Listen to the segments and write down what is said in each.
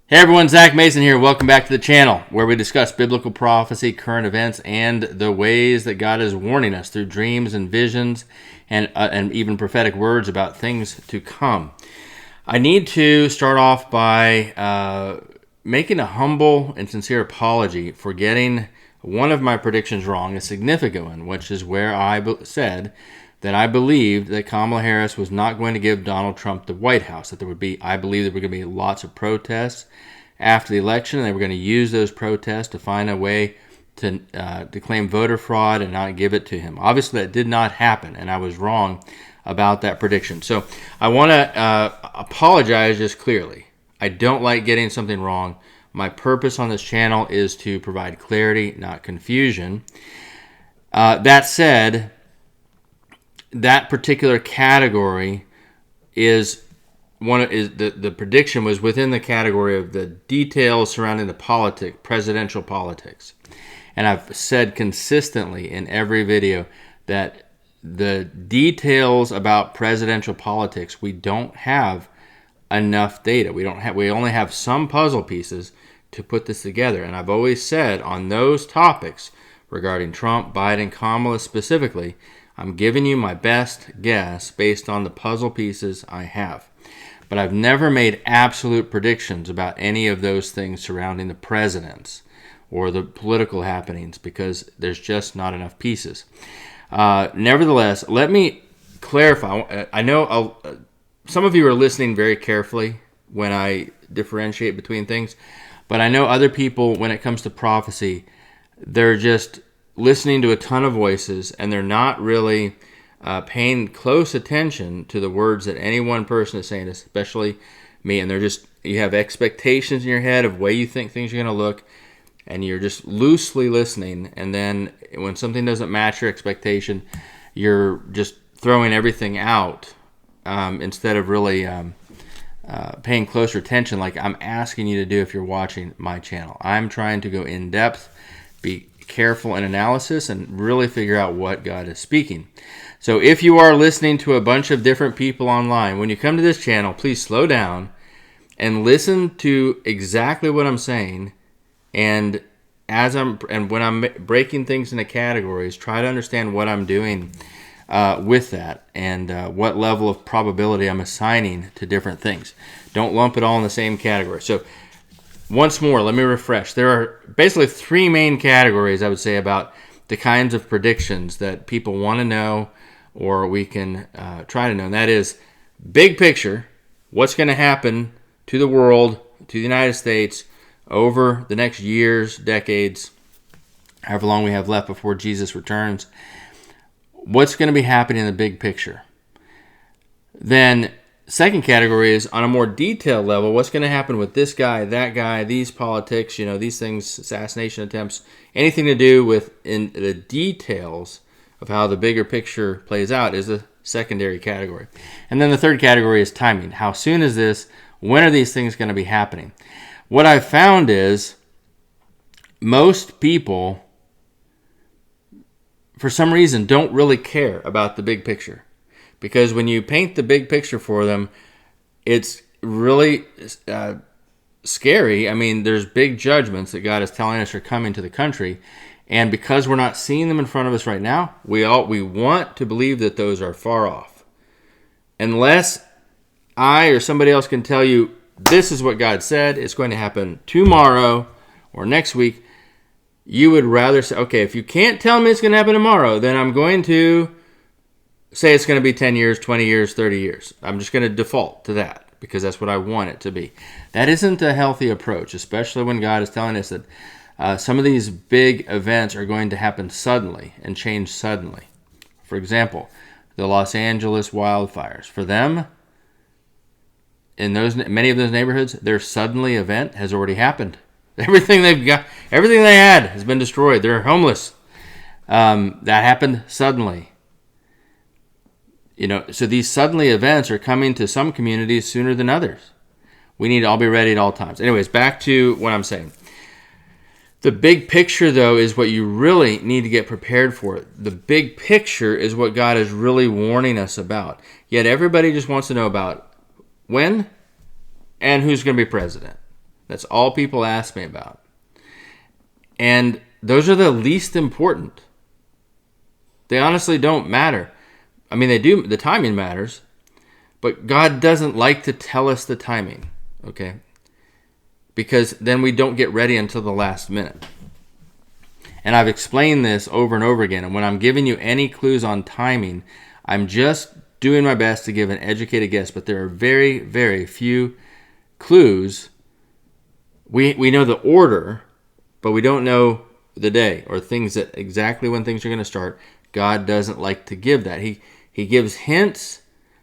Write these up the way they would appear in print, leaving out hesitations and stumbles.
Hey everyone, Zach Mason here. Welcome back to the channel where we discuss biblical prophecy, current events, and the ways that God is warning us through dreams and visions and even prophetic words about things to come. I need to start off by making a humble and sincere apology for getting one of my predictions wrong, a significant one, which is where I said that I believed that Kamala Harris was not going to give Donald Trump the White House, that I believe there were going to be lots of protests after the election, and they were going to use those protests to find a way to claim voter fraud and not give it to him. Obviously, that did not happen, and I was wrong about that prediction. So I want to apologize just clearly. I don't like getting something wrong. My purpose on this channel is to provide clarity, not confusion. That said, that particular category is the prediction was within the category of the details surrounding the presidential politics. And I've said consistently in every video that the details about presidential politics, we don't have enough data. We only have some puzzle pieces to put this together. And I've always said on those topics regarding Trump, Biden, Kamala specifically, I'm giving you my best guess based on the puzzle pieces I have. But I've never made absolute predictions about any of those things surrounding the presidents or the political happenings because there's just not enough pieces. Nevertheless, let me clarify. I know some of you are listening very carefully when I differentiate between things, but I know other people, when it comes to prophecy, they're just listening to a ton of voices, and they're not really paying close attention to the words that any one person is saying, especially me. And you have expectations in your head of the way you think things are going to look, and you're just loosely listening. And then when something doesn't match your expectation, you're just throwing everything out instead of really paying closer attention like I'm asking you to do if you're watching my channel. I'm trying to go in depth, be careful in analysis, and really figure out what God is speaking. So if you are listening to a bunch of different people online, when you come to this channel, please slow down and listen to exactly what I'm saying. And when I'm breaking things into categories, try to understand what I'm doing with that and what level of probability I'm assigning to different things. Don't lump it all in the same category. So once more, let me refresh. There are basically three main categories, I would say, about the kinds of predictions that people want to know or we can try to know. And that is big picture, what's going to happen to the world, to the United States over the next years, decades, however long we have left before Jesus returns. What's going to be happening in the big picture? Then second category is on a more detailed level, what's going to happen with this guy, that guy, these politics, these things, assassination attempts, anything to do with in the details of how the bigger picture plays out is a secondary category. And then the third category is timing. How soon is this? When are these things going to be happening? What I've found is most people, for some reason, don't really care about the big picture. Because when you paint the big picture for them, it's really scary. I mean, there's big judgments that God is telling us are coming to the country. And because we're not seeing them in front of us right now, we want to believe that those are far off. Unless I or somebody else can tell you, this is what God said, it's going to happen tomorrow or next week, you would rather say, okay, if you can't tell me it's going to happen tomorrow, then I'm going to say it's going to be 10 years, 20 years, 30 years. I'm just going to default to that because that's what I want it to be. That isn't a healthy approach, especially when God is telling us that some of these big events are going to happen suddenly and change suddenly. For example, the Los Angeles wildfires. For them, in many of those neighborhoods, their suddenly event has already happened. Everything they had has been destroyed. They're homeless. That happened suddenly. So these suddenly events are coming to some communities sooner than others. We need to all be ready at all times. Anyways, back to what I'm saying. The big picture, though, is what you really need to get prepared for. The big picture is what God is really warning us about. Yet everybody just wants to know about when and who's going to be president. That's all people ask me about. And those are the least important. They honestly don't matter. I mean, they do. The timing matters, but God doesn't like to tell us the timing, okay? Because then we don't get ready until the last minute. And I've explained this over and over again. And when I'm giving you any clues on timing, I'm just doing my best to give an educated guess. But there are very, very few clues. We know the order, but we don't know the day or things that exactly when things are going to start. God doesn't like to give that. He gives hints,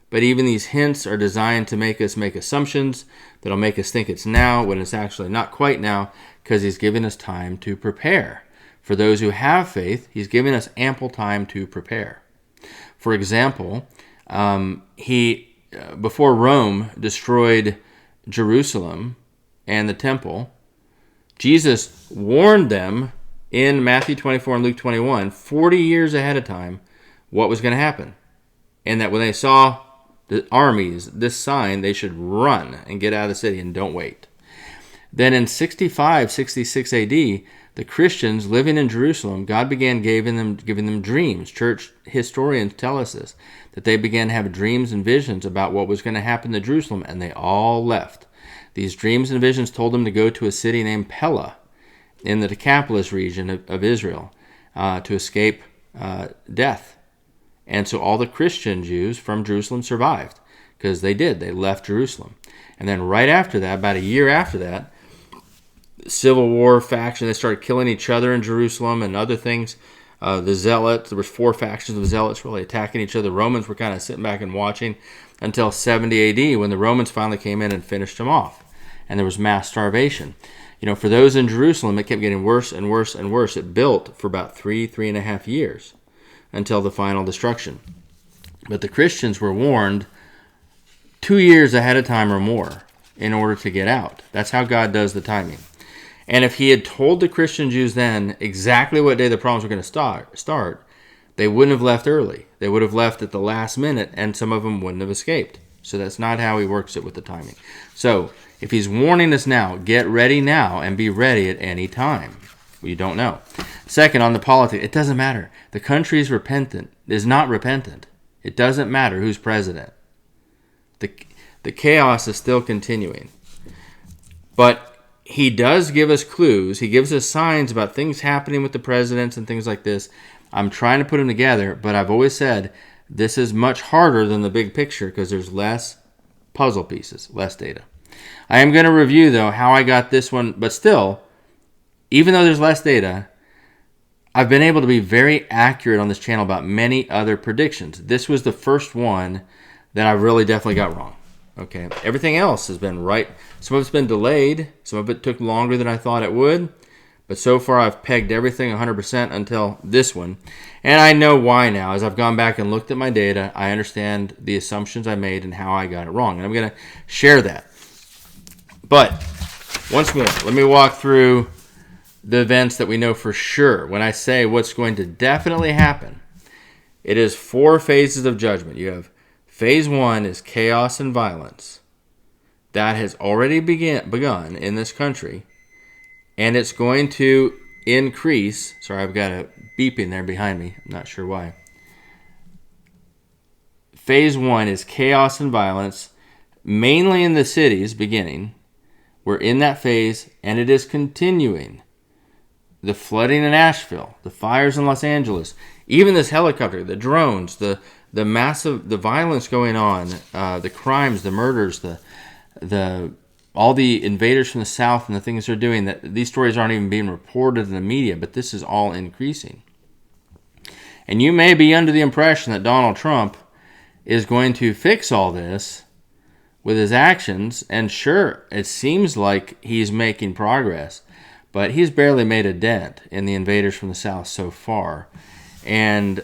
but even these hints are designed to make us make assumptions that'll make us think it's now when it's actually not quite now, because he's giving us time to prepare. For those who have faith, he's giving us ample time to prepare. For example, before Rome destroyed Jerusalem and the temple, Jesus warned them in Matthew 24 and Luke 21, 40 years ahead of time, what was going to happen. And that when they saw the armies, this sign, they should run and get out of the city and don't wait. Then in 65, 66 AD, the Christians living in Jerusalem, God began giving them dreams. Church historians tell us this, that they began to have dreams and visions about what was going to happen to Jerusalem, and they all left. These dreams and visions told them to go to a city named Pella in the Decapolis region of Israel to escape death. And so all the Christian Jews from Jerusalem survived, because they did. They left Jerusalem. And then right after that, about a year after that, Civil War faction, they started killing each other in Jerusalem and other things. The Zealots, there was 4 factions of Zealots really attacking each other. The Romans were kind of sitting back and watching until 70 AD when the Romans finally came in and finished them off. And there was mass starvation. For those in Jerusalem, it kept getting worse and worse and worse. It built for about 3.5 years until the final destruction. But the Christians were warned 2 years ahead of time or more in order to get out. That's how God does the timing. And if he had told the Christian Jews then exactly what day the problems were going to start, they wouldn't have left early. They would have left at the last minute, and some of them wouldn't have escaped. So that's not how he works it with the timing. So if he's warning us now, get ready now and be ready at any time. Well, you don't know. Second, on the politics, it doesn't matter. The country is not repentant. It doesn't matter who's president. The chaos is still continuing. But he does give us clues. He gives us signs about things happening with the presidents and things like this. I'm trying to put them together, but I've always said this is much harder than the big picture because there's less puzzle pieces, less data. I am going to review, though, how I got this one, but still, even though there's less data, I've been able to be very accurate on this channel about many other predictions. This was the first one that I really definitely got wrong. Okay, everything else has been right. Some of it's been delayed. Some of it took longer than I thought it would. But so far, I've pegged everything 100% until this one. And I know why now. As I've gone back and looked at my data, I understand the assumptions I made and how I got it wrong. And I'm going to share that. But once more, let me walk through the events that we know for sure. When I say what's going to definitely happen, it is 4 phases of judgment. You have Phase 1 is chaos and violence. That has already begun in this country, and it's going to increase. Sorry, I've got a beeping there behind me. I'm not sure why. Phase 1 is chaos and violence, mainly in the cities beginning. We're in that phase, and it is continuing. The flooding in Asheville, the fires in Los Angeles, even this helicopter, the drones, the violence going on, the crimes, the murders, all the invaders from the south and the things they're doing, that these stories aren't even being reported in the media, but this is all increasing. And you may be under the impression that Donald Trump is going to fix all this with his actions, and sure, it seems like he's making progress, but he's barely made a dent in the invaders from the south so far. And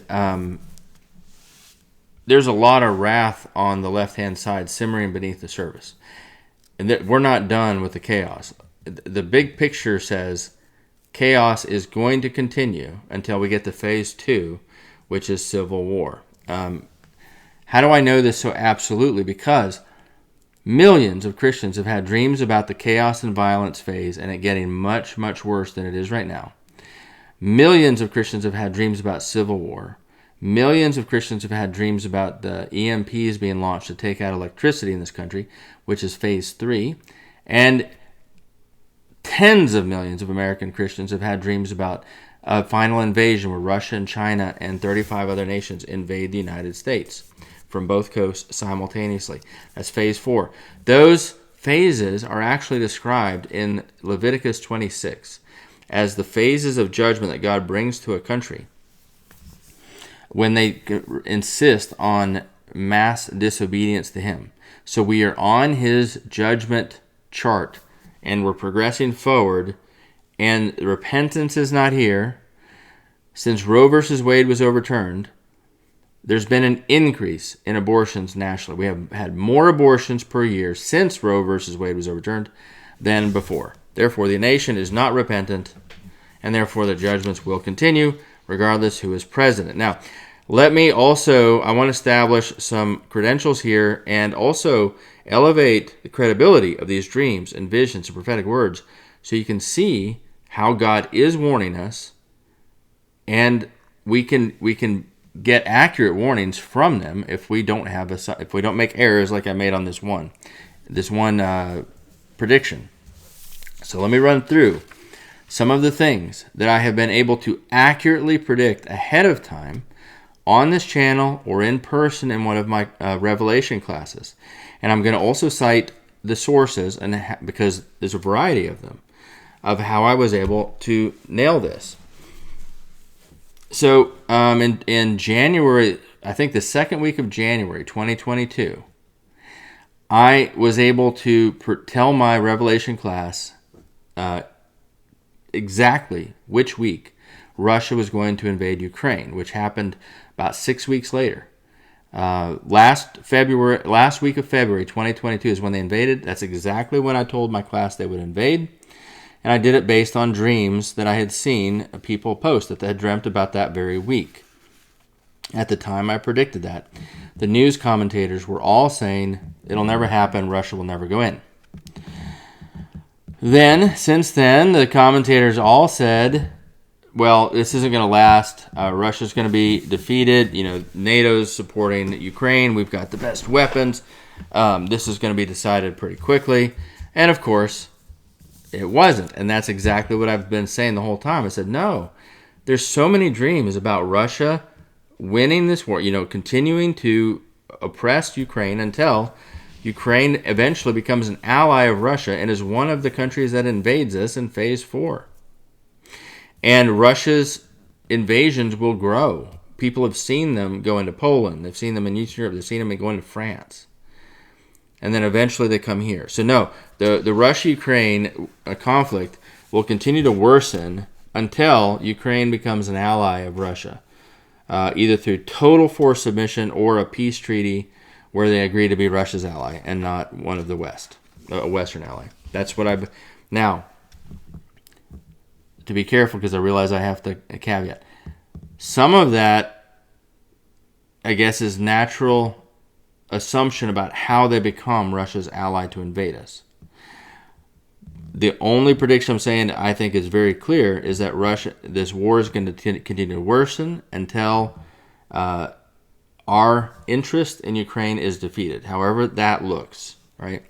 there's a lot of wrath on the left-hand side simmering beneath the surface. And that we're not done with the chaos. The big picture says chaos is going to continue until we get to phase 2, which is civil war. How do I know this so absolutely? Because Millions of Christians have had dreams about the chaos and violence phase and it getting much, much worse than it is right now. Millions of Christians have had dreams about civil war. Millions of Christians have had dreams about the EMPs being launched to take out electricity in this country, which is phase 3. And tens of millions of American Christians have had dreams about a final invasion where Russia and China and 35 other nations invade the United States from both coasts simultaneously. That's phase 4. Those phases are actually described in Leviticus 26 as the phases of judgment that God brings to a country when they insist on mass disobedience to him. So we are on his judgment chart, and we're progressing forward, and repentance is not here. Since Roe versus Wade was overturned, there's been an increase in abortions nationally. We have had more abortions per year since Roe versus Wade was overturned than before. Therefore, the nation is not repentant, and therefore the judgments will continue regardless who is president. Now, I want to establish some credentials here and also elevate the credibility of these dreams and visions and prophetic words so you can see how God is warning us, and we can get accurate warnings from them if we don't make errors like I made on this one prediction. So let me run through some of the things that I have been able to accurately predict ahead of time on this channel or in person in one of my Revelation classes. And I'm going to also cite the sources, because there's a variety of them, of how I was able to nail this. So in January, I think the second week of January 2022, I was able to tell my Revelation class exactly which week Russia was going to invade Ukraine, which happened about 6 weeks later. Last week of February 2022 is when they invaded. That's exactly when I told my class they would invade. And I did it based on dreams that I had seen people post that they had dreamt about that very week. At the time I predicted that, the news commentators were all saying, it'll never happen, Russia will never go in. Then, since then, the commentators all said, well, this isn't going to last. Russia's going to be defeated. NATO's supporting Ukraine. We've got the best weapons. This is going to be decided pretty quickly. And, of course, it wasn't. And that's exactly what I've been saying the whole time. I said, no, there's so many dreams about Russia winning this war, continuing to oppress Ukraine until Ukraine eventually becomes an ally of Russia and is one of the countries that invades us in phase 4. And Russia's invasions will grow. People have seen them go into Poland. They've seen them in Eastern Europe. They've seen them go into France. And then eventually they come here. So no, the Russia-Ukraine conflict will continue to worsen until Ukraine becomes an ally of Russia, either through total force submission or a peace treaty where they agree to be Russia's ally and not one of the West, a Western ally. That's what I've... Now, to be careful, because I realize I have to caveat. Some of that, I guess, is natural assumption about how they become Russia's ally to invade us. The only prediction I'm saying I think is very clear is that this war is going to continue to worsen until our interest in Ukraine is defeated, however that looks, right?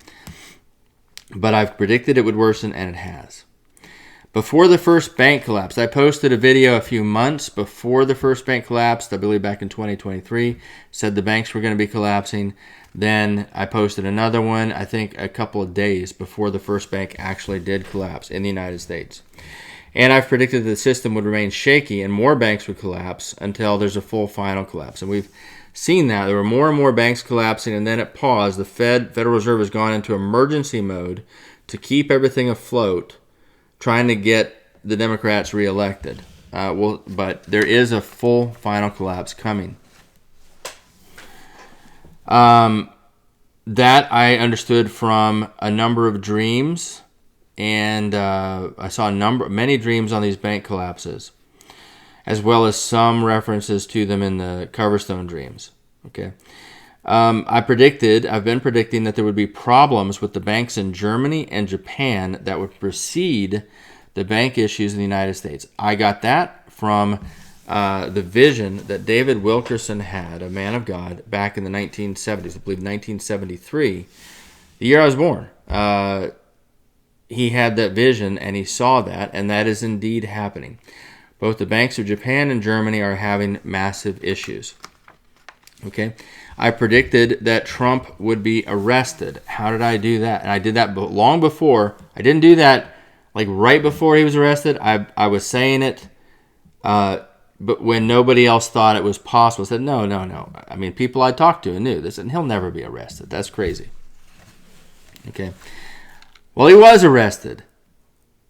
But I've predicted it would worsen, and it has. Before the first bank collapsed, I posted a video a few months before the first bank collapsed, I believe back in 2023, said the banks were going to be collapsing. Then I posted another one, I think a couple of days before the first bank actually did collapse in the United States. And I've predicted that the system would remain shaky and more banks would collapse until there's a full final collapse. And we've seen that. There were more and more banks collapsing, and then it paused. The Federal Reserve has gone into emergency mode to keep everything afloat, trying to get the Democrats reelected. But there is a full final collapse coming. That I understood from a number of dreams, and I saw many dreams on these bank collapses, as well as some references to them in the Coverstone dreams. Okay, I've been predicting that there would be problems with the banks in Germany and Japan that would precede the bank issues in the United States. I got that from the vision that David Wilkerson had, a man of God, back in the 1970s, I believe 1973, the year I was born. He had that vision and he saw that, and that is indeed happening. Both the banks of Japan and Germany are having massive issues. Okay, I predicted that Trump would be arrested. How did I do that? And I did that long before. I didn't do that like right before he was arrested. I was saying it, but when nobody else thought it was possible, I said, no. I mean, people I talked to knew this, and he'll never be arrested. That's crazy. Okay. Well, he was arrested.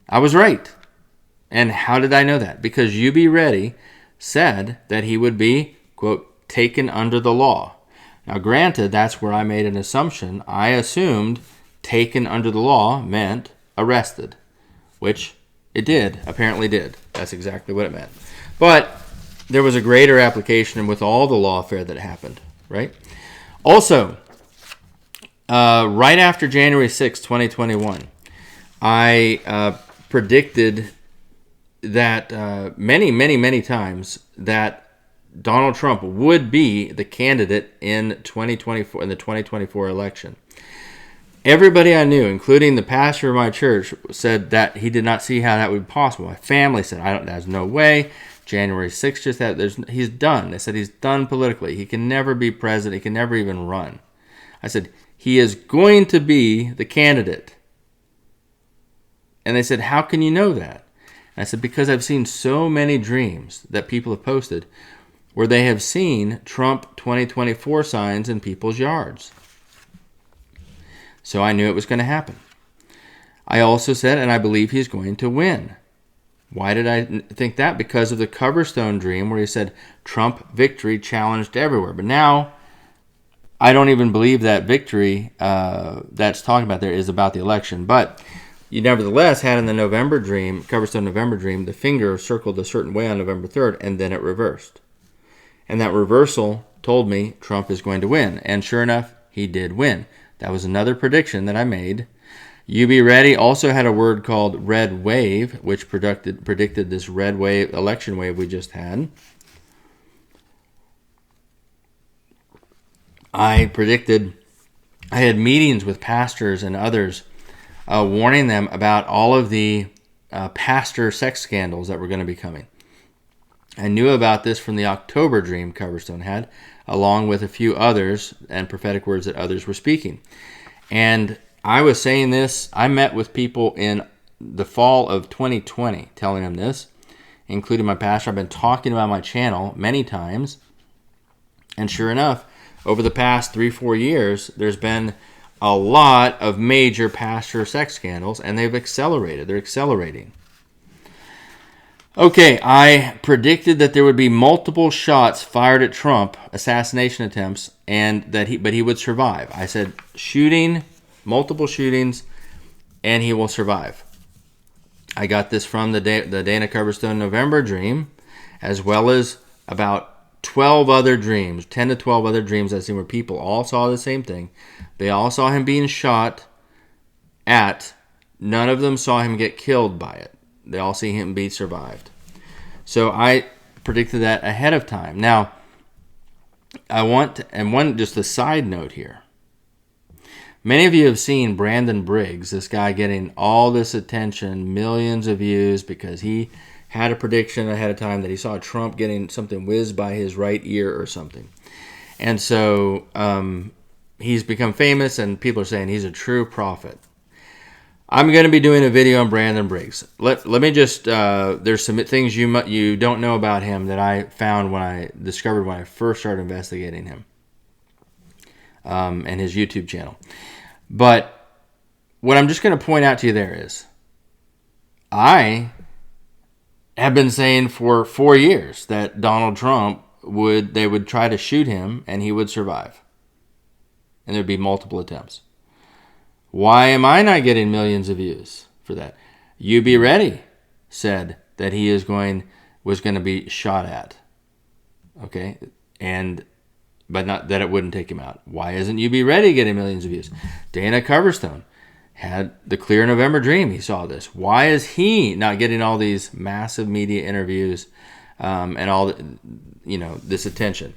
I was right. And how did I know that? Because You Be Ready said that he would be, quote, taken under the law. Now, granted, that's where I made an assumption. I assumed taken under the law meant arrested, which it did, apparently did. That's exactly what it meant. But there was a greater application with all the lawfare that happened, right? Also, right after January 6, 2021, I predicted that many times that Donald Trump would be the candidate in 2024 in the 2024 election. Everybody I knew, including the pastor of my church, said that he did not see how that would be possible. My family said, "There's no way." January 6th just that he's done. They said he's done politically. He can never be president. He can never even run. I said he is going to be the candidate. And they said, "How can you know that?" And I said, "Because I've seen so many dreams that people have posted where they have seen Trump 2024 signs in people's yards." So I knew it was going to happen. I also said, and I believe he's going to win. Why did I think that? Because of the Coverstone dream where he said Trump victory challenged everywhere. But now I don't even believe that victory that's talking about there is about the election. But you nevertheless had in the November dream, Coverstone November dream, the finger circled a certain way on November 3rd, and then it reversed. And that reversal told me Trump is going to win. And sure enough, he did win. That was another prediction that I made. You Be Ready also had a word called red wave, which predicted this red wave, election wave we just had. I had meetings with pastors and others warning them about all of the pastor sex scandals that were going to be coming. I knew about this from the October dream Coverstone had, along with a few others and prophetic words that others were speaking. And I was saying this. I met with people in the fall of 2020 telling them this, including my pastor. I've been talking about my channel many times. And sure enough, over the past 3-4 years, there's been a lot of major pastor sex scandals, and they've accelerated. They're accelerating. Okay, I predicted that there would be multiple shots fired at Trump, assassination attempts, and but he would survive. I said multiple shootings, and he will survive. I got this from the Dana Coverstone November dream, as well as about 12 other dreams, 10 to 12 other dreams I've seen where people all saw the same thing. They all saw him being shot at. None of them saw him get killed by it. They all see him be survived. So I predicted that ahead of time. Now, just a side note here. Many of you have seen Brandon Briggs, this guy getting all this attention, millions of views, because he had a prediction ahead of time that he saw Trump getting something whizzed by his right ear or something. And so he's become famous, and people are saying he's a true prophet. I'm going to be doing a video on Brandon Briggs. Let me just, there's some things you don't know about him that I found when I first started investigating him and his YouTube channel. But what I'm just going to point out to you there is, I have been saying for 4 years that Donald Trump they would try to shoot him and he would survive. And there'd be multiple attempts. Why am I not getting millions of views for that? You Be Ready said that he was going to be shot at. Okay? And but not that it wouldn't take him out. Why isn't You Be Ready getting millions of views? Dana Coverstone had the Clear November Dream. He saw this. Why is he not getting all these massive media interviews and all this attention?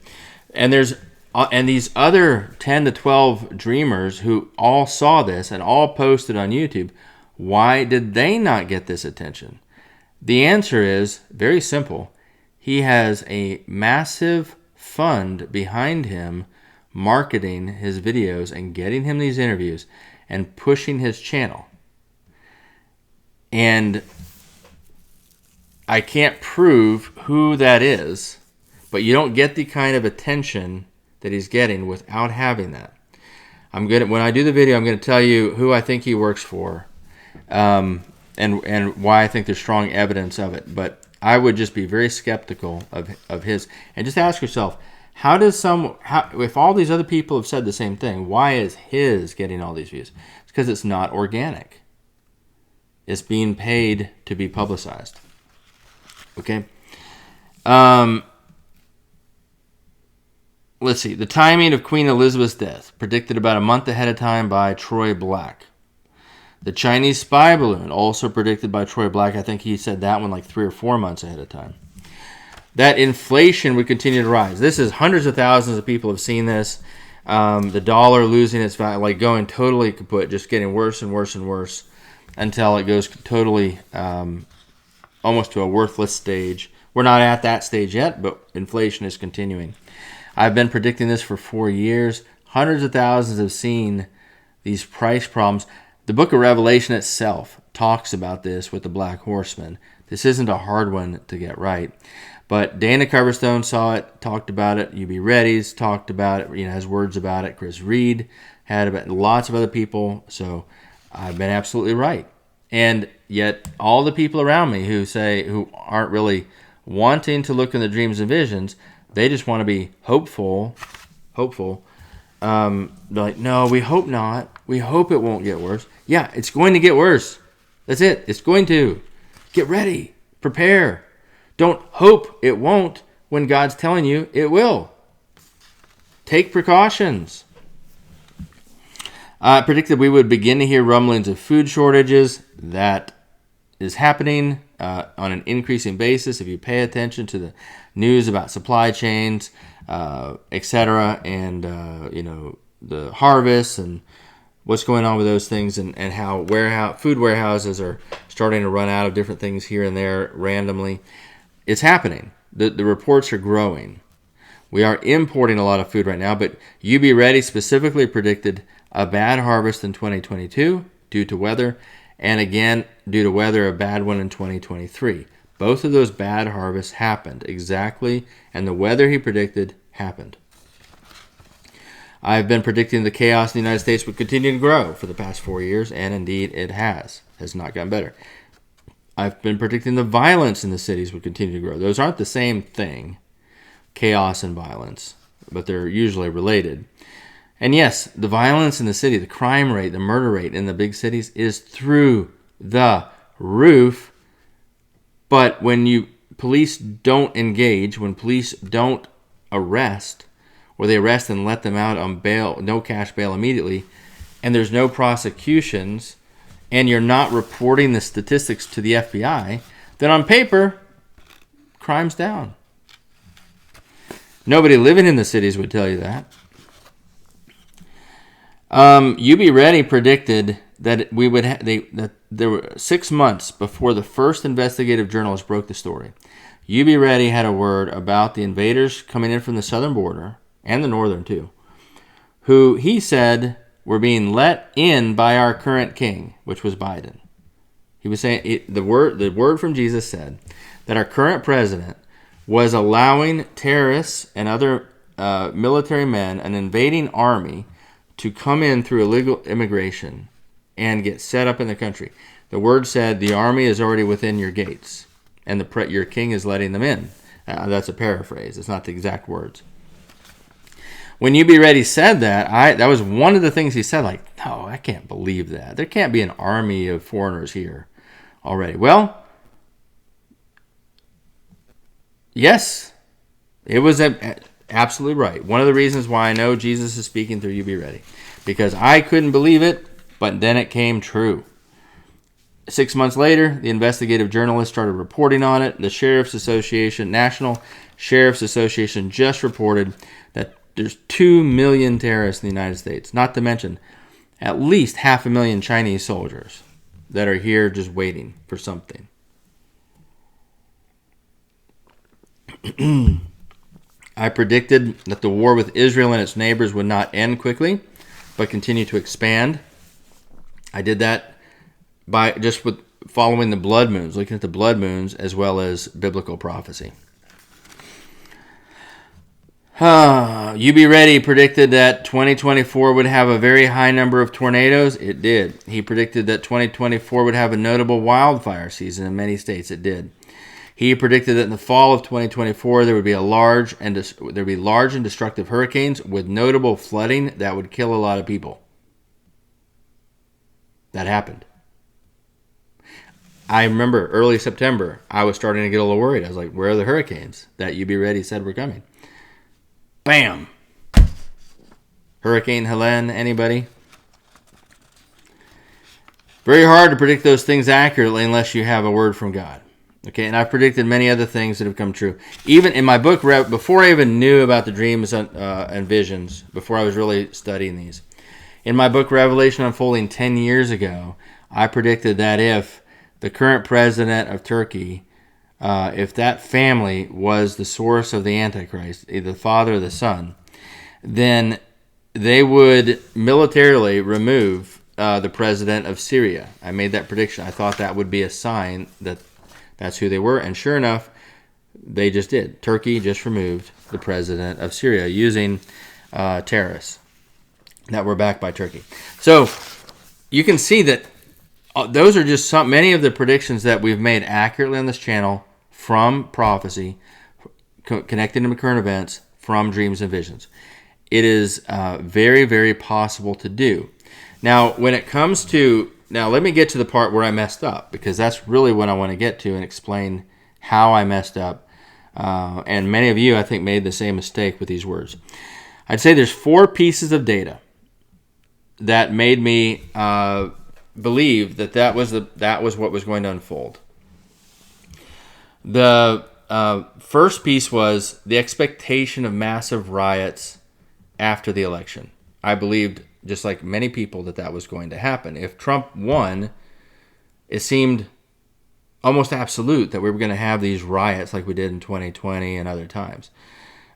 And there's and these other 10 to 12 dreamers who all saw this and all posted on YouTube. Why did they not get this attention? The answer is very simple. He has a massive fund behind him marketing his videos and getting him these interviews and pushing his channel. And I can't prove who that is, but you don't get the kind of attention that he's getting without having that. When I do the video, I'm going to tell you who I think he works for, and why I think there's strong evidence of it. But I would just be very skeptical of his, and just ask yourself, if all these other people have said the same thing, why is his getting all these views? It's because it's not organic. It's being paid to be publicized. Okay. Let's see. The timing of Queen Elizabeth's death, predicted about a month ahead of time by Troy Black. The Chinese spy balloon, also predicted by Troy Black. I think he said that one like 3 or 4 months ahead of time. That inflation would continue to rise. This is hundreds of thousands of people have seen this. The dollar losing its value, like going totally kaput, just getting worse and worse and worse until it goes totally almost to a worthless stage. We're not at that stage yet, but inflation is continuing. I've been predicting this for 4 years. Hundreds of thousands have seen these price problems. The book of Revelation itself talks about this with the Black Horseman. This isn't a hard one to get right. But Dana Coverstone saw it, talked about it. You Be Ready's talked about it, has words about it. Chris Reed had about lots of other people. So I've been absolutely right. And yet all the people around me who aren't really wanting to look in the dreams and visions, they just want to be hopeful. They're like, no, we hope not. We hope it won't get worse. Yeah, it's going to get worse. That's it. It's going to. Get ready. Prepare. Don't hope it won't when God's telling you it will. Take precautions. I predicted we would begin to hear rumblings of food shortages. That is happening on an increasing basis if you pay attention to the news about supply chains, etc., and the harvests and what's going on with those things, and how food warehouses are starting to run out of different things here and there randomly. It's happening. The reports are growing. We are importing a lot of food right now, but You Be Ready specifically predicted a bad harvest in 2022 due to weather, and again, due to weather, a bad one in 2023. Both of those bad harvests happened exactly, and the weather he predicted happened. I've been predicting the chaos in the United States would continue to grow for the past 4 years, and indeed it has not gotten better. I've been predicting the violence in the cities would continue to grow. Those aren't the same thing, chaos and violence, but they're usually related. And yes, the violence in the city, the crime rate, the murder rate in the big cities is through the roof. But when police don't engage, when police don't arrest, or they arrest and let them out on bail, no cash bail immediately, and there's no prosecutions, and you're not reporting the statistics to the FBI, then on paper, crime's down. Nobody living in the cities would tell you that. You Be Ready predicted that we would that there were 6 months before the first investigative journalist broke the story. You Be Ready had a word about the invaders coming in from the southern border and the northern too, who he said were being let in by our current king, which was Biden. He was saying the word from Jesus said that our current president was allowing terrorists and other military men, an invading army, to come in through illegal immigration and get set up in the country. The word said the army is already within your gates, and your king is letting them in. That's a paraphrase. It's not the exact words. When You Be Ready said that, that was one of the things he said, like, no, I can't believe that. There can't be an army of foreigners here already. Well, yes, it was Absolutely right. One of the reasons why I know Jesus is speaking through You Be Ready. Because I couldn't believe it, but then it came true. 6 months later, the investigative journalists started reporting on it. The Sheriff's Association, National Sheriff's Association, just reported that there's 2 million terrorists in the United States, not to mention at least 500,000 Chinese soldiers that are here just waiting for something. I predicted that the war with Israel and its neighbors would not end quickly, but continue to expand. I did that by just with following the blood moons, looking at the blood moons as well as biblical prophecy. You Be Ready predicted that 2024 would have a very high number of tornadoes. It did. He predicted that 2024 would have a notable wildfire season in many states. It did. He predicted that in the fall of 2024 there would be large and destructive hurricanes with notable flooding that would kill a lot of people. That happened. I remember early September, I was starting to get a little worried. I was like, where are the hurricanes that You Be Ready said were coming? Bam! Hurricane Helene, anybody? Very hard to predict those things accurately unless you have a word from God. Okay, and I've predicted many other things that have come true. Even in my book, before I even knew about the dreams and visions, before I was really studying these, in my book, Revelation Unfolding 10 years ago, I predicted that if the current president of Turkey, if that family was the source of the Antichrist, either the father or the son, then they would militarily remove the president of Syria. I made that prediction. I thought that would be a sign that that's who they were, and sure enough, they just did. Turkey just removed the president of Syria using terrorists that were backed by Turkey. So you can see that those are just many of the predictions that we've made accurately on this channel from prophecy, connected to current events, from dreams and visions. It is very, very possible to do. Now, when it comes to... Now, let me get to the part where I messed up, because that's really what I want to get to and explain how I messed up. And many of you, I think, made the same mistake with these words. I'd say there's 4 pieces of data that made me believe that was what was going to unfold. The first piece was the expectation of massive riots after the election. I believed, just like many people, that was going to happen. If Trump won, it seemed almost absolute that we were going to have these riots like we did in 2020 and other times.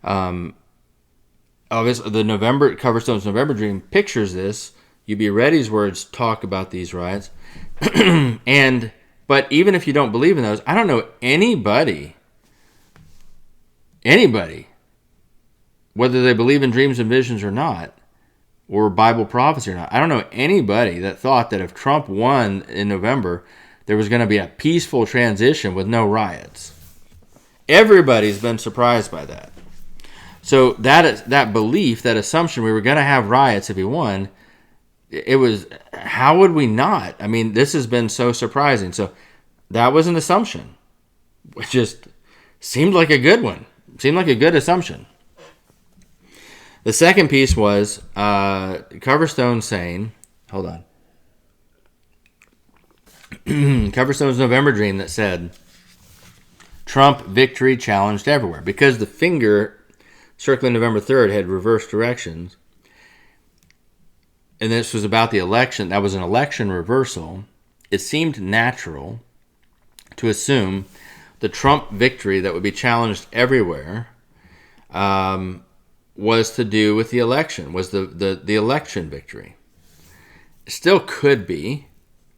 Obviously, the Coverstone's November Dream pictures this. You Be Ready's words talk about these riots. But even if you don't believe in those, I don't know anybody, whether they believe in dreams and visions or not, or Bible prophecy or not, I don't know anybody that thought that if Trump won in November, there was going to be a peaceful transition with no riots. Everybody's been surprised by that. So that belief, that assumption we were going to have riots if he won, it was, how would we not? I mean, this has been so surprising. So that was an assumption. It just seemed like a good one. Seemed like a good assumption. The second piece was Coverstone saying, hold on. Coverstone's November Dream that said, Trump victory challenged everywhere. Because the finger circling November 3rd had reversed directions, and this was about the election, that was an election reversal, it seemed natural to assume the Trump victory that would be challenged everywhere was to do with the election, was the election victory. It still could be,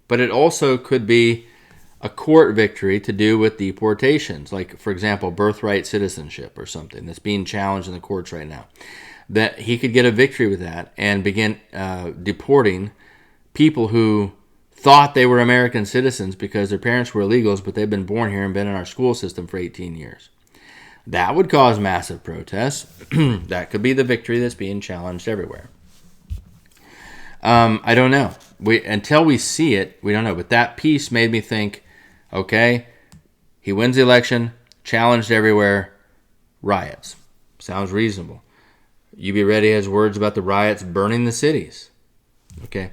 but it also could be a court victory to do with deportations, like, for example, birthright citizenship or something that's being challenged in the courts right now. That he could get a victory with that and begin deporting people who thought they were American citizens because their parents were illegals, but they've been born here and been in our school system for 18 years. That would cause massive protests. That could be the victory that's being challenged everywhere. I don't know. Until we see it, we don't know. But that piece made me think, okay, he wins the election, challenged everywhere, riots. Sounds reasonable. You Be Ready has words about the riots burning the cities. Okay.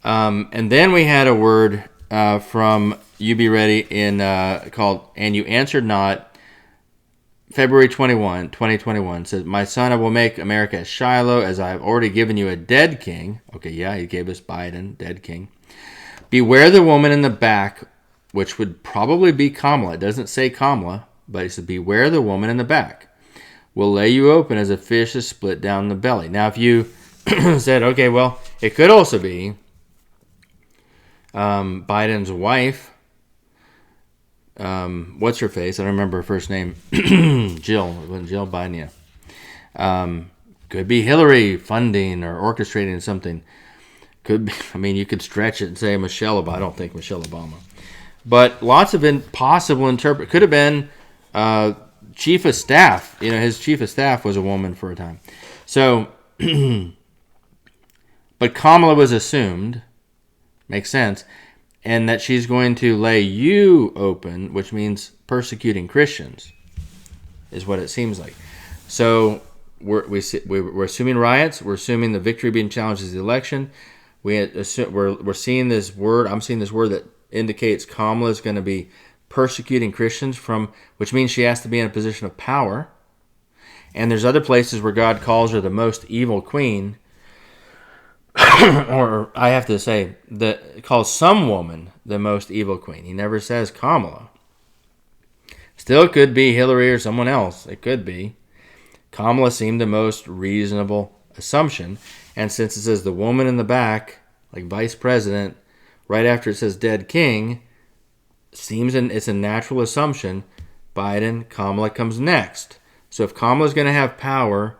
And then we had a word from You Be Ready in called "And You Answered Not." February 2021 says, "My son, I will make America as Shiloh, as I have already given you a dead king." Okay, yeah, he gave us Biden, dead king. "Beware the woman in the back," which would probably be Kamala. It doesn't say Kamala, but he said, "Beware the woman in the back. Will lay you open as a fish is split down the belly." Now, if you said, okay, well, it could also be Biden's wife, what's her face? I don't remember her first name. Jill. It wasn't Jill Biden, yeah. Could be Hillary funding or orchestrating something. Could be, I mean, you could stretch it and say Michelle Obama. I don't think Michelle Obama. But lots of possible interpret. Could have been chief of staff. His chief of staff was a woman for a time. So, but Kamala was assumed. Makes sense. And that she's going to lay you open, which means persecuting Christians, is what it seems like. So we're assuming riots. We're assuming the victory being challenged is the election. We're seeing this word. I'm seeing this word that indicates Kamala is going to be persecuting Christians, which means she has to be in a position of power. And there's other places where God calls her the most evil queen. Or I have to say, that calls some woman the most evil queen. He never says Kamala. Still could be Hillary or someone else. It could be. Kamala seemed the most reasonable assumption. And since it says the woman in the back, like vice president, right after it says dead king, it's a natural assumption. Biden, Kamala comes next. So if Kamala's going to have power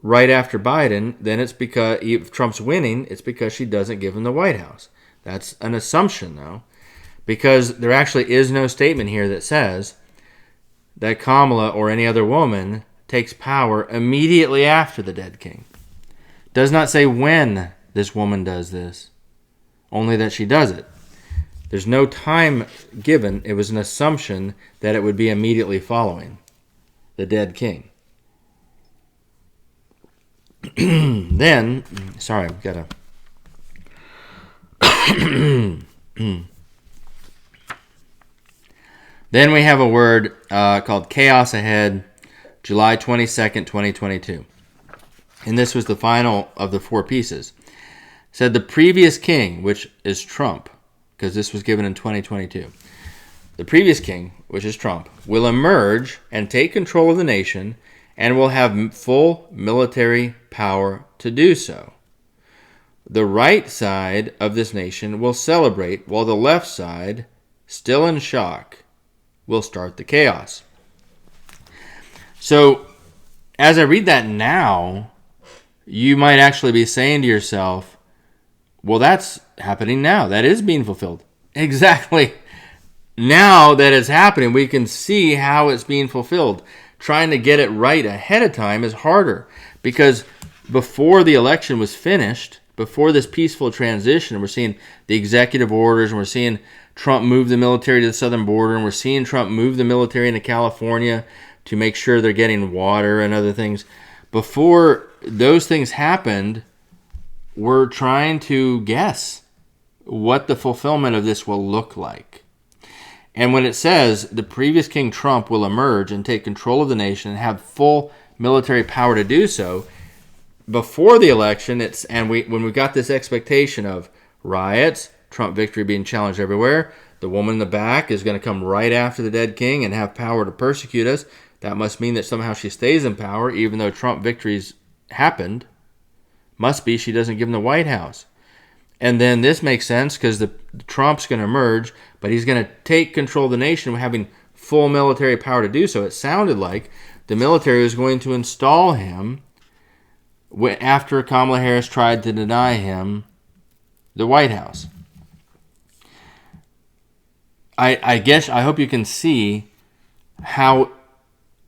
right after Biden, then it's because if Trump's winning, it's because she doesn't give him the White House. That's an assumption, though, because there actually is no statement here that says that Kamala or any other woman takes power immediately after the dead king. Does not say when this woman does this, only that she does it. There's no time given. It was an assumption that it would be immediately following the dead king. Then, sorry, I've got to... Then we have a word called chaos ahead, July 22nd, 2022. And this was the final of the four pieces. It said the previous king, which is Trump, because this was given in 2022. The previous king, which is Trump, will emerge and take control of the nation and will have full military power to do so. The right side of this nation will celebrate, while the left side, still in shock, will start the chaos. So, as I read that now, you might actually be saying to yourself, well, that's happening now. That is being fulfilled. Exactly. Now that it's happening, we can see how it's being fulfilled. Trying to get it right ahead of time is harder, because before the election was finished, before this peaceful transition, we're seeing the executive orders, and we're seeing Trump move the military to the southern border, and we're seeing Trump move the military into California to make sure they're getting water and other things. Before those things happened, we're trying to guess what the fulfillment of this will look like. And when it says the previous King Trump will emerge and take control of the nation and have full military power to do so, before the election, when we got this expectation of riots, Trump victory being challenged everywhere, the woman in the back is going to come right after the dead king and have power to persecute us. That must mean that somehow she stays in power, even though Trump victories happened. Must be she doesn't give him the White House. And then this makes sense because the Trump's going to emerge, but he's going to take control of the nation, having full military power to do so. It sounded like the military was going to install him after Kamala Harris tried to deny him the White House. I hope you can see how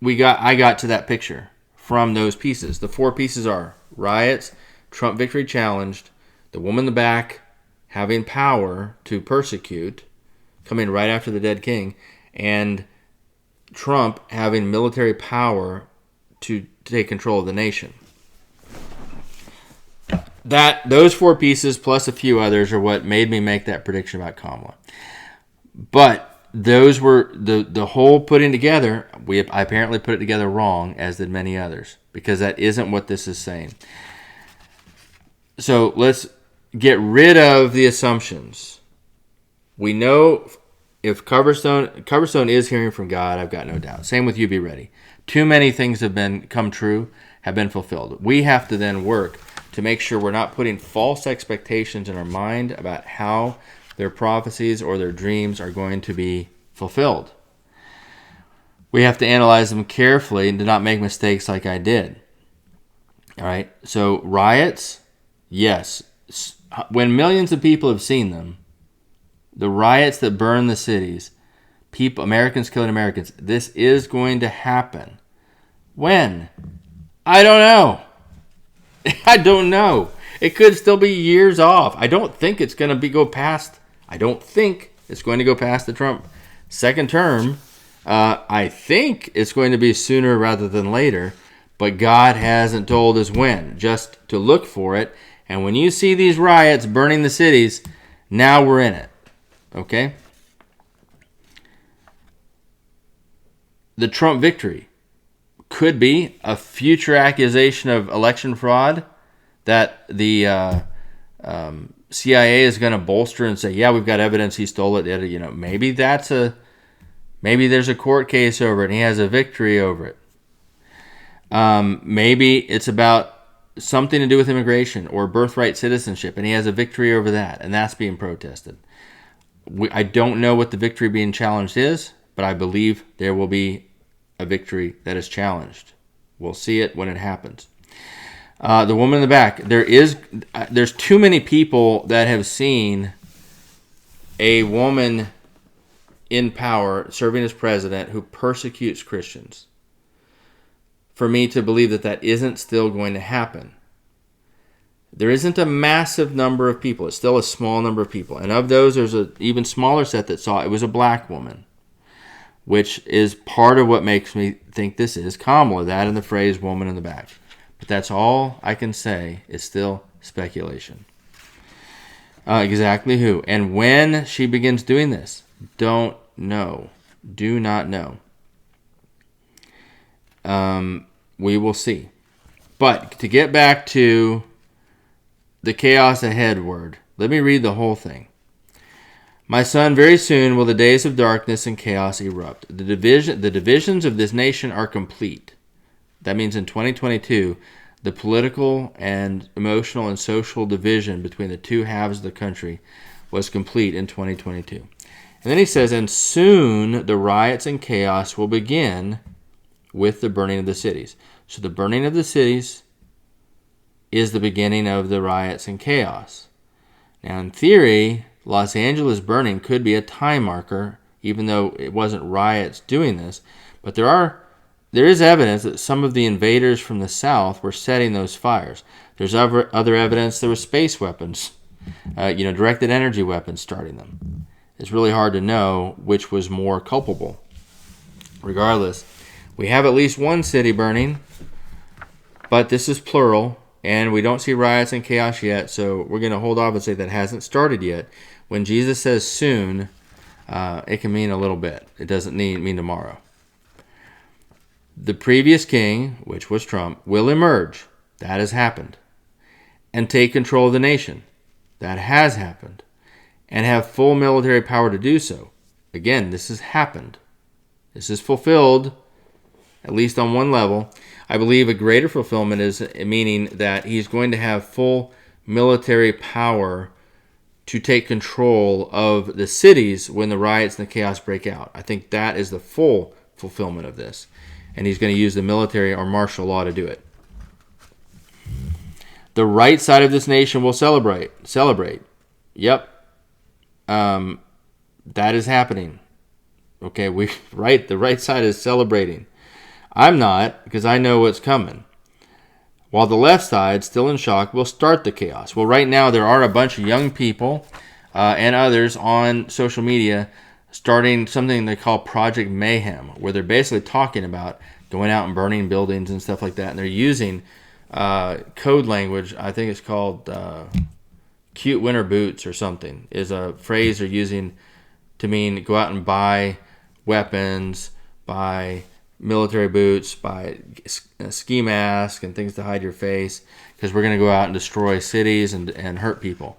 I got to that picture from those pieces. The four pieces are riots, Trump victory challenged, the woman in the back having power to persecute, coming right after the dead king, and Trump having military power to take control of the nation. Those 4 pieces plus a few others are what made me make that prediction about Kamala. But those were the whole putting together. I apparently put it together wrong, as did many others, because that isn't what this is saying. So let's get rid of the assumptions. We know if Coverstone is hearing from God, I've got no doubt. Same with You Be Ready. Too many things have come true, have been fulfilled. We have to then work to make sure we're not putting false expectations in our mind about how their prophecies or their dreams are going to be fulfilled. We have to analyze them carefully and to not make mistakes like I did. All right. So riots, yes. When millions of people have seen them, the riots that burn the cities, Americans killing Americans, this is going to happen. When? I don't know. I don't know. It could still be years off. I don't think it's going to go past the Trump second term. I think it's going to be sooner rather than later, but God hasn't told us when, just to look for it. And when you see these riots burning the cities, now we're in it. Okay? The Trump victory could be a future accusation of election fraud that the CIA is going to bolster and say, yeah, we've got evidence he stole it. You know, maybe there's a court case over it and he has a victory over it. Maybe it's about something to do with immigration or birthright citizenship and he has a victory over that and that's being protested. I don't know what the victory being challenged is, but I believe there will be a victory that is challenged. We'll see it when it happens. The woman in the back. There's too many people that have seen a woman in power serving as president who persecutes Christians for me to believe that isn't still going to happen. There isn't a massive number of people. It's still a small number of people. And of those, there's an even smaller set that saw it was a black woman, which is part of what makes me think this is Kamala, that and the phrase woman in the back. But that's all I can say. Is still speculation. Exactly who and when she begins doing this, don't know. Do not know. We will see. But to get back to the chaos ahead word, let me read the whole thing. My son, very soon will the days of darkness and chaos erupt. The divisions of this nation are complete. That means in 2022, the political and emotional and social division between the two halves of the country was complete in 2022. And then he says, and soon the riots and chaos will begin with the burning of the cities. So the burning of the cities is the beginning of the riots and chaos. Now, in theory, Los Angeles burning could be a time marker, even though it wasn't riots doing this. But there is evidence that some of the invaders from the south were setting those fires. There's other evidence there were space weapons, directed energy weapons starting them. It's really hard to know which was more culpable. Regardless, we have at least one city burning, but this is plural, and we don't see riots and chaos yet, so we're going to hold off and say that hasn't started yet. When Jesus says soon, it can mean a little bit. It doesn't mean tomorrow. The previous king, which was Trump, will emerge. That has happened. And take control of the nation. That has happened. And have full military power to do so. Again, this has happened. This is fulfilled, at least on one level. I believe a greater fulfillment is meaning that he's going to have full military power to take control of the cities when the riots and the chaos break out. I think that is the full fulfillment of this. And he's going to use the military or martial law to do it. The right side of this nation will celebrate. Yep. That is happening. Okay, the right side is celebrating. I'm not, because I know what's coming. While the left side, still in shock, will start the chaos. Well, right now there are a bunch of young people and others on social media starting something they call Project Mayhem, where they're basically talking about going out and burning buildings and stuff like that. And they're using code language. I think it's called cute winter boots or something, is a phrase they're using to mean go out and buy weapons, buy military boots, buy a ski mask and things to hide your face, because we're going to go out and destroy cities and hurt people.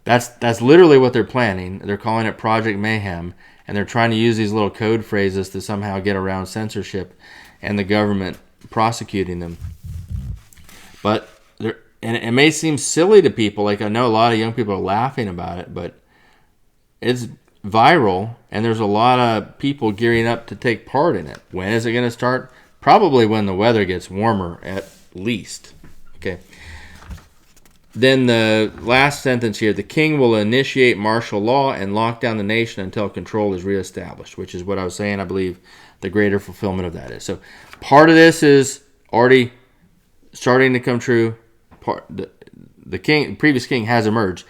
That's literally what they're planning. They're calling it Project Mayhem, and they're trying to use these little code phrases to somehow get around censorship and the government prosecuting them. But and it may seem silly to people. Like, I know a lot of young people are laughing about it, but it's viral, and there's a lot of people gearing up to take part in it. When is it going to start? Probably when the weather gets warmer, at least. Okay. Then the last sentence here, the king will initiate martial law and lock down the nation until control is reestablished, which is what I was saying. I believe the greater fulfillment of that is. So part of this is already starting to come true. The previous king has emerged.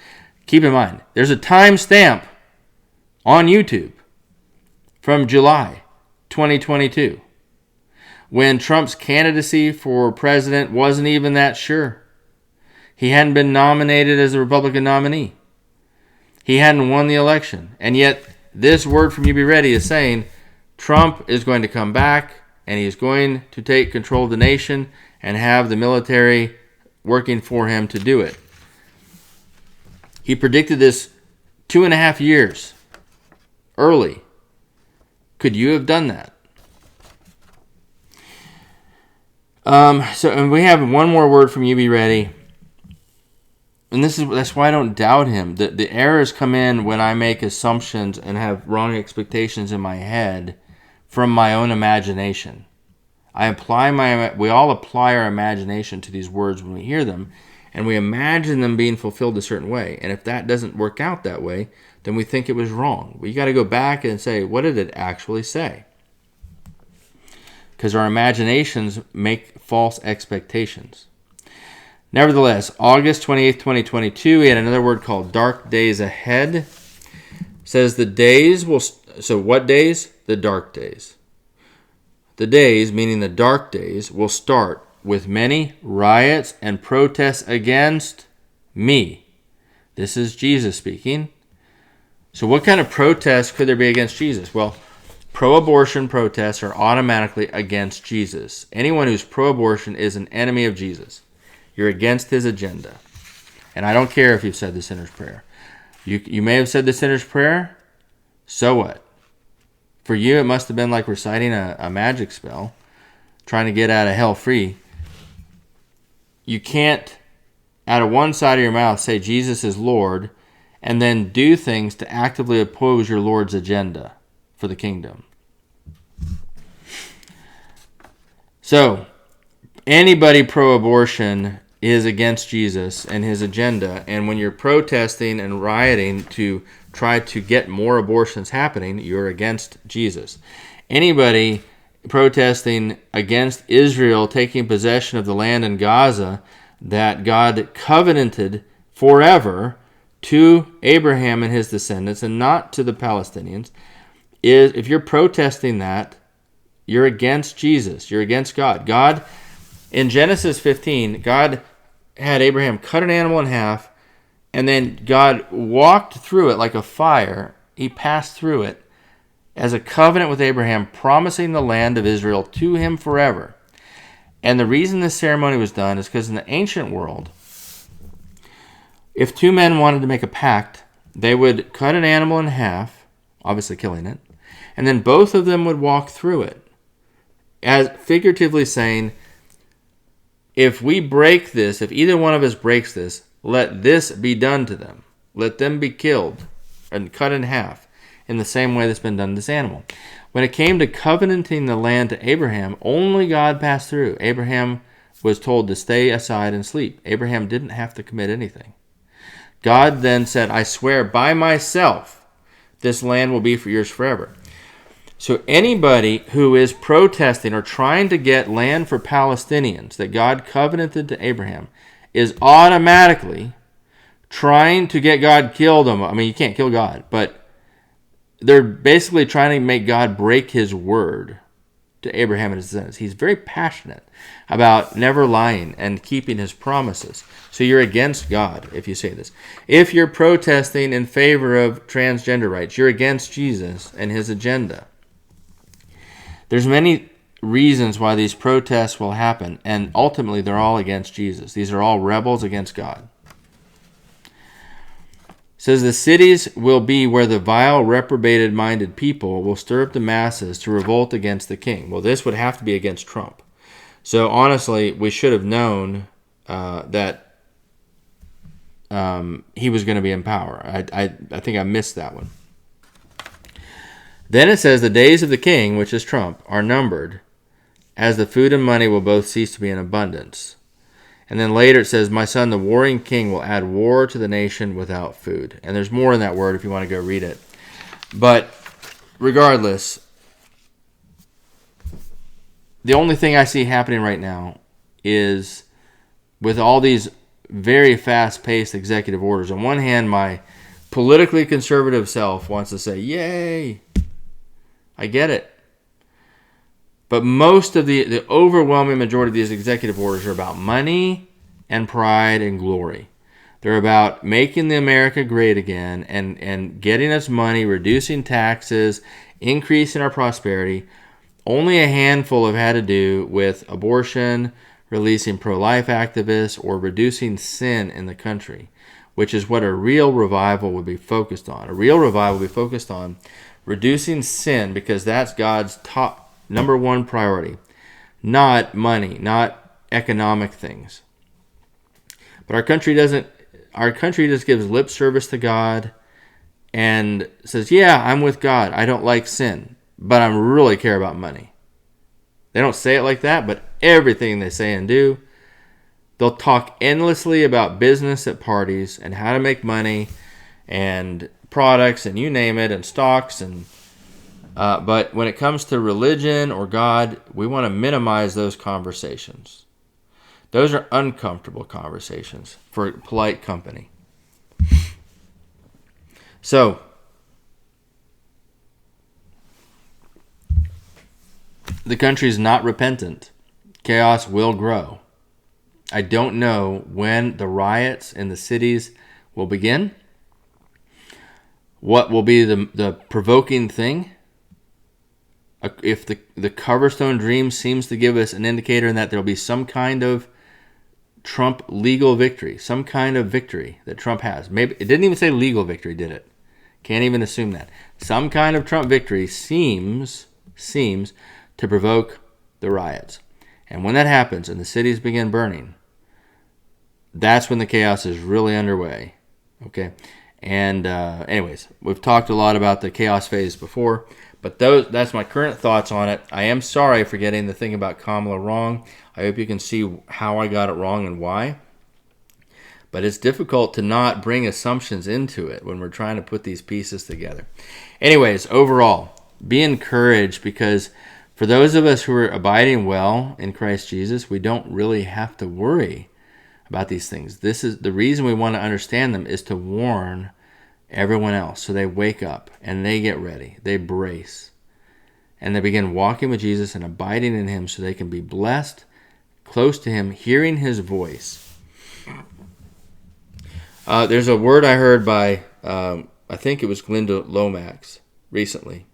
Keep in mind, there's a time stamp on YouTube from July 2022 when Trump's candidacy for president wasn't even that sure. He hadn't been nominated as a Republican nominee. He hadn't won the election. And yet, this word from You Be Ready is saying Trump is going to come back and he's going to take control of the nation and have the military working for him to do it. He predicted this 2.5 years early. Could you have done that? And we have one more word from You Be Ready. And that's why I don't doubt him. The errors come in when I make assumptions and have wrong expectations in my head from my own imagination. We all apply our imagination to these words when we hear them, and we imagine them being fulfilled a certain way. And if that doesn't work out that way, then we think it was wrong. Well, you got to go back and say, what did it actually say? Because our imaginations make false expectations. Nevertheless, August 28th, 2022, we had another word called dark days ahead. It says the days will... So what days? The dark days. The days, meaning the dark days, will start with many riots and protests against me. This is Jesus speaking. So what kind of protests could there be against Jesus? Well, pro-abortion protests are automatically against Jesus. Anyone who's pro-abortion is an enemy of Jesus. You're against his agenda. And I don't care if you've said the sinner's prayer. You may have said the sinner's prayer. So what? For you, it must have been like reciting a magic spell, trying to get out of hell free. You can't, out of one side of your mouth, say Jesus is Lord, and then do things to actively oppose your Lord's agenda for the kingdom. So, anybody pro-abortion is against Jesus and his agenda, and when you're protesting and rioting to try to get more abortions happening, you're against Jesus. Anybody protesting against Israel taking possession of the land in Gaza that God covenanted forever to Abraham and his descendants and not to the Palestinians, is, if you're protesting that, you're against Jesus. You're against God. God, in Genesis 15, God had Abraham cut an animal in half, and then God walked through it like a fire. He passed through it as a covenant with Abraham, promising the land of Israel to him forever. And the reason this ceremony was done is because in the ancient world, if two men wanted to make a pact, they would cut an animal in half, obviously killing it, and then both of them would walk through it, as figuratively saying, if we break this, if either one of us breaks this, let this be done to them. Let them be killed and cut in half in the same way that's been done to this animal. When it came to covenanting the land to Abraham, only God passed through. Abraham was told to stay aside and sleep. Abraham didn't have to commit anything. God then said, I swear by myself, this land will be for yours forever. So anybody who is protesting or trying to get land for Palestinians that God covenanted to Abraham is automatically trying to get God killed them. I mean, you can't kill God, but they're basically trying to make God break his word to Abraham and his descendants. He's very passionate about never lying and keeping his promises. So you're against God if you say this. If you're protesting in favor of transgender rights, you're against Jesus and his agenda. There's many reasons why these protests will happen, and ultimately they're all against Jesus. These are all rebels against God. It says the cities will be where the vile, reprobated-minded people will stir up the masses to revolt against the king. Well, this would have to be against Trump. So honestly, we should have known that he was going to be in power. I think I missed that one. Then it says the days of the king, which is Trump, are numbered, as the food and money will both cease to be in abundance. And then later it says, my son, the warring king, will add war to the nation without food. And there's more in that word if you want to go read it. But regardless, the only thing I see happening right now is with all these very fast-paced executive orders. On one hand, my politically conservative self wants to say, yay, I get it. But most of the overwhelming majority of these executive orders are about money and pride and glory. They're about making the America great again and getting us money, reducing taxes, increasing our prosperity. Only a handful have had to do with abortion, releasing pro-life activists, or reducing sin in the country, which is what a real revival would be focused on. A real revival would be focused on reducing sin, because that's God's top number one priority, not money, not economic things. But our country doesn't. Our country just gives lip service to God and says, yeah, I'm with God. I don't like sin, but I really care about money. They don't say it like that, but everything they say and do, they'll talk endlessly about business at parties and how to make money and products and you name it, and stocks and but when it comes to religion or God, we want to minimize those conversations. Those are uncomfortable conversations for polite company. So, the country's not repentant. Chaos will grow. I don't know when the riots in the cities will begin. What will be the provoking thing? If the Coverstone dream seems to give us an indicator in that there will be some kind of Trump legal victory, some kind of victory that Trump has. Maybe it didn't even say legal victory, did it? Can't even assume that. Some kind of Trump victory seems to provoke the riots. And when that happens and the cities begin burning, that's when the chaos is really underway. Okay? And anyways, we've talked a lot about the chaos phase before. But that's my current thoughts on it. I am sorry for getting the thing about Kamala wrong. I hope you can see how I got it wrong and why. But it's difficult to not bring assumptions into it when we're trying to put these pieces together. Anyways, overall, be encouraged, because for those of us who are abiding well in Christ Jesus, we don't really have to worry about these things. This is the reason we want to understand them, is to warn everyone else, so they wake up and they get ready, they brace, and they begin walking with Jesus and abiding in him, so they can be blessed, close to him, hearing his voice. There's a word I heard by I think it was Glenda Lomax recently,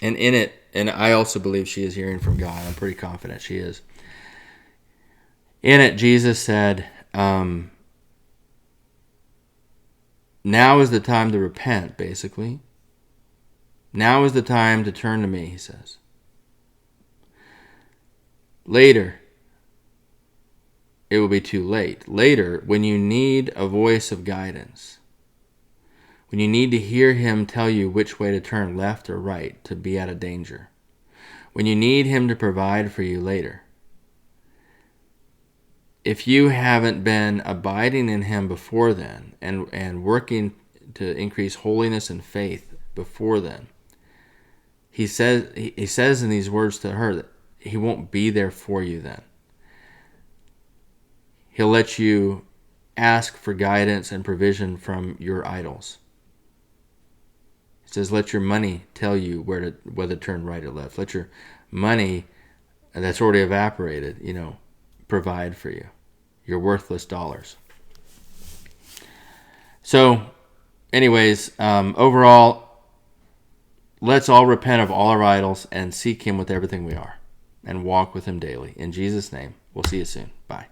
and in it, and I also believe she is hearing from God. I'm pretty confident she is. In it, Jesus said, now is the time to repent, basically. Now is the time to turn to me, he says. Later, it will be too late. Later, when you need a voice of guidance, when you need to hear him tell you which way to turn, left or right, to be out of danger, when you need him to provide for you later, if you haven't been abiding in him before then and working to increase holiness and faith before then, he says in these words to her that he won't be there for you then. He'll let you ask for guidance and provision from your idols. He says, let your money tell you whether to turn right or left. Let your money that's already evaporated, provide for you. Your worthless dollars. So, anyways, overall, let's all repent of all our idols and seek him with everything we are and walk with him daily. In Jesus' name, we'll see you soon. Bye.